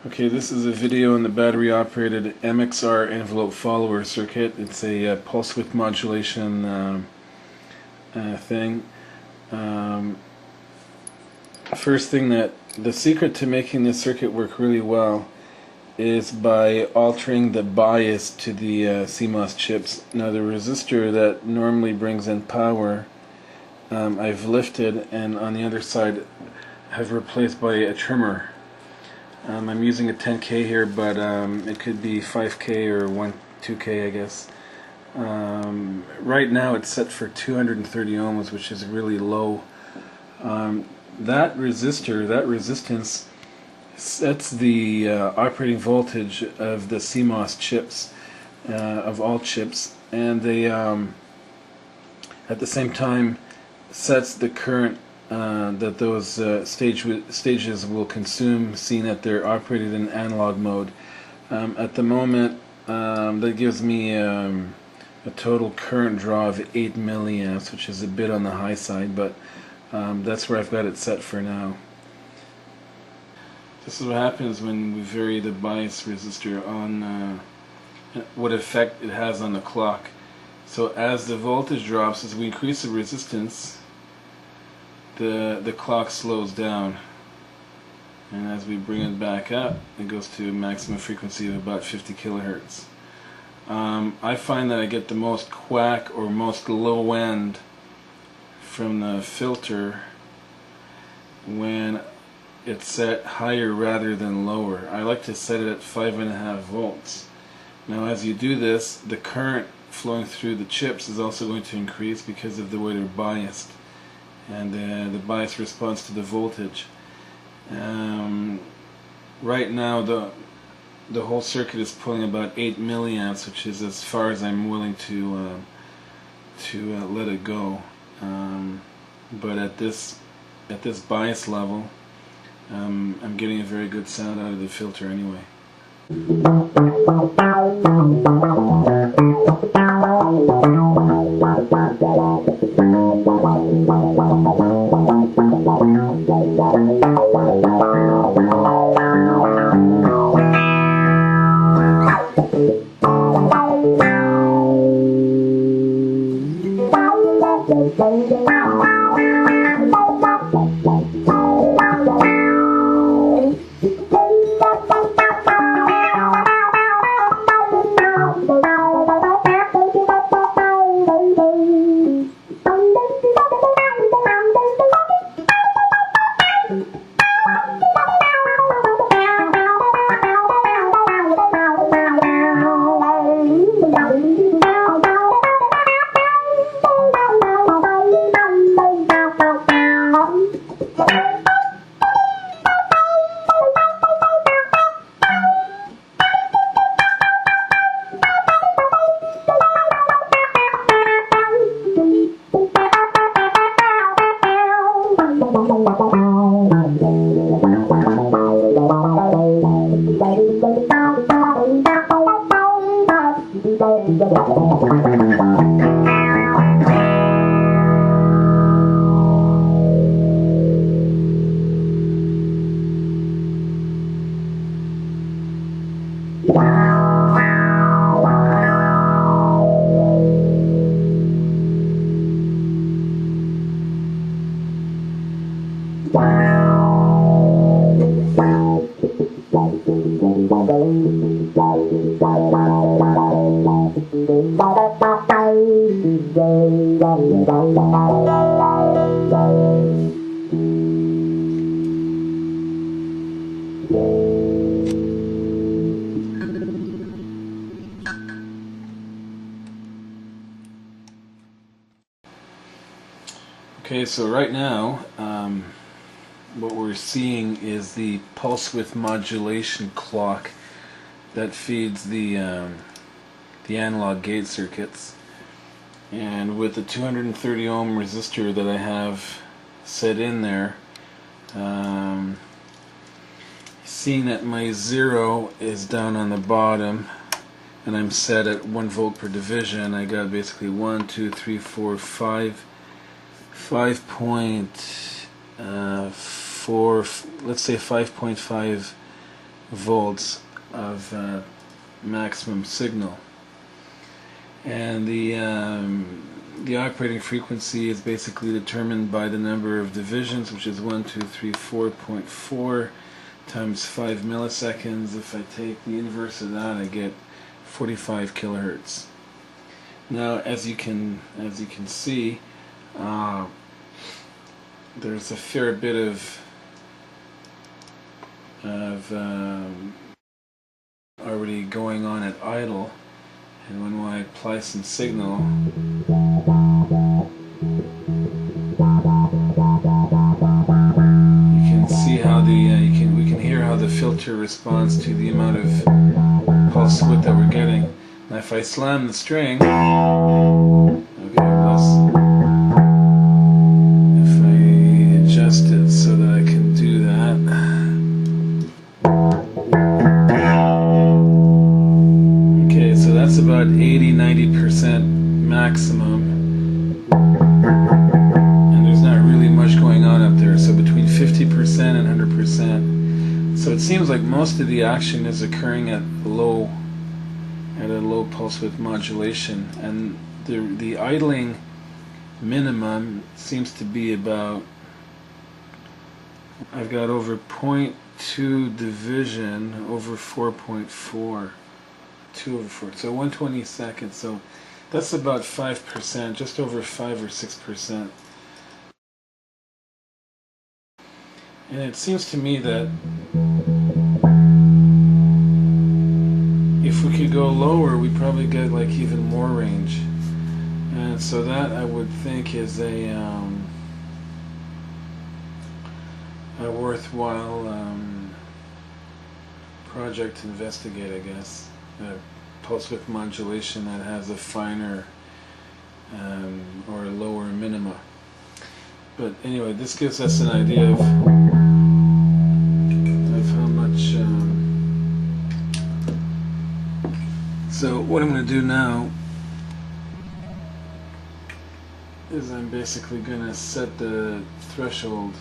Okay, this is a video on the battery-operated MXR Envelope Follower circuit. It's a pulse width modulation thing. First thing, that the secret to making this circuit work really well is by altering the bias to the CMOS chips. Now, the resistor that normally brings in power, I've lifted, and on the other side have replaced by a trimmer. I'm using a 10K here, but it could be 5K or 2K, I guess. Right now it's set for 230 ohms, which is really low. That resistance sets the operating voltage of the CMOS chips, of all chips, and they at the same time sets the current that those stages will consume, seeing that they're operated in analog mode. At the moment, that gives me a total current draw of 8 milliamps, which is a bit on the high side, but that's where I've got it set for now. This is what happens when we vary the bias resistor on what effect it has on the clock. So as the voltage drops, as we increase the resistance, the clock slows down, and as we bring it back up, it goes to a maximum frequency of about 50 kilohertz. I find that I get the most quack or most low end from the filter when it's set higher rather than lower. I like to set it at 5.5 volts. Now, as you do this, the current flowing through the chips is also going to increase because of the way they're biased, and the bias responds to the voltage. Right now the whole circuit is pulling about 8 milliamps, which is as far as I'm willing to let it go. But at this bias level, I'm getting a very good sound out of the filter anyway. Okay, so right now what we're seeing is the pulse width modulation clock that feeds the analog gate circuits, and with the 230 ohm resistor that I have set in there, seeing that my zero is down on the bottom and I'm set at 1 volt per division, I got basically 1, 2, 3, 4, 5 5.4, let's say 5.5 volts of maximum signal. And the operating frequency is basically determined by the number of divisions, which is 1, 2, 3, 4.4 times 5 milliseconds. If I take the inverse of that, I get 45 kilohertz. Now, as you can see, there's a fair bit of already going on at idle, and when I apply some signal, you can see how we can hear how the filter responds to the amount of pulse width that we're getting. Now, if I slam the string, okay, if I adjust it so that I can do that. Okay, so that's about 80-90% maximum, and there's not really much going on up there, so between 50% and 100%. So it seems like most of the action is occurring at a low pulse width modulation, and the idling minimum seems to be about, I've got over 0.2 division over 4.4, 2 over 4, so 1/20 seconds. So that's about 5%, just over 5 or 6%. And it seems to me that if we could go lower, we probably get like even more range. And so that, I would think, is a worthwhile project to investigate, I guess. Pulse width modulation that has a finer or a lower minima. But anyway, this gives us an idea of how much. So what I'm going to do now is I'm basically going to set the threshold.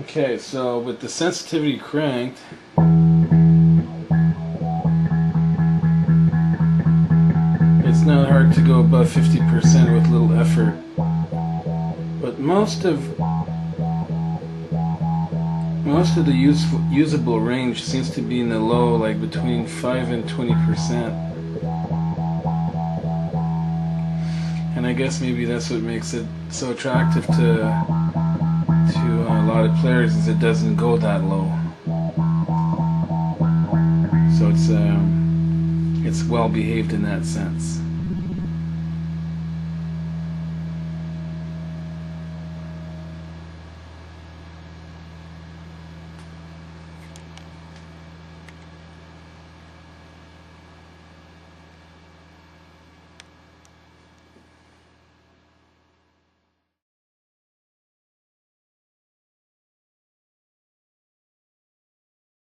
Okay, so with the sensitivity cranked, it's not hard to go above 50% with little effort. But most of the usable range seems to be in the low, like between 5 and 20%. And I guess maybe that's what makes it so attractive to a lot of players, is it doesn't go that low. So it's well behaved in that sense.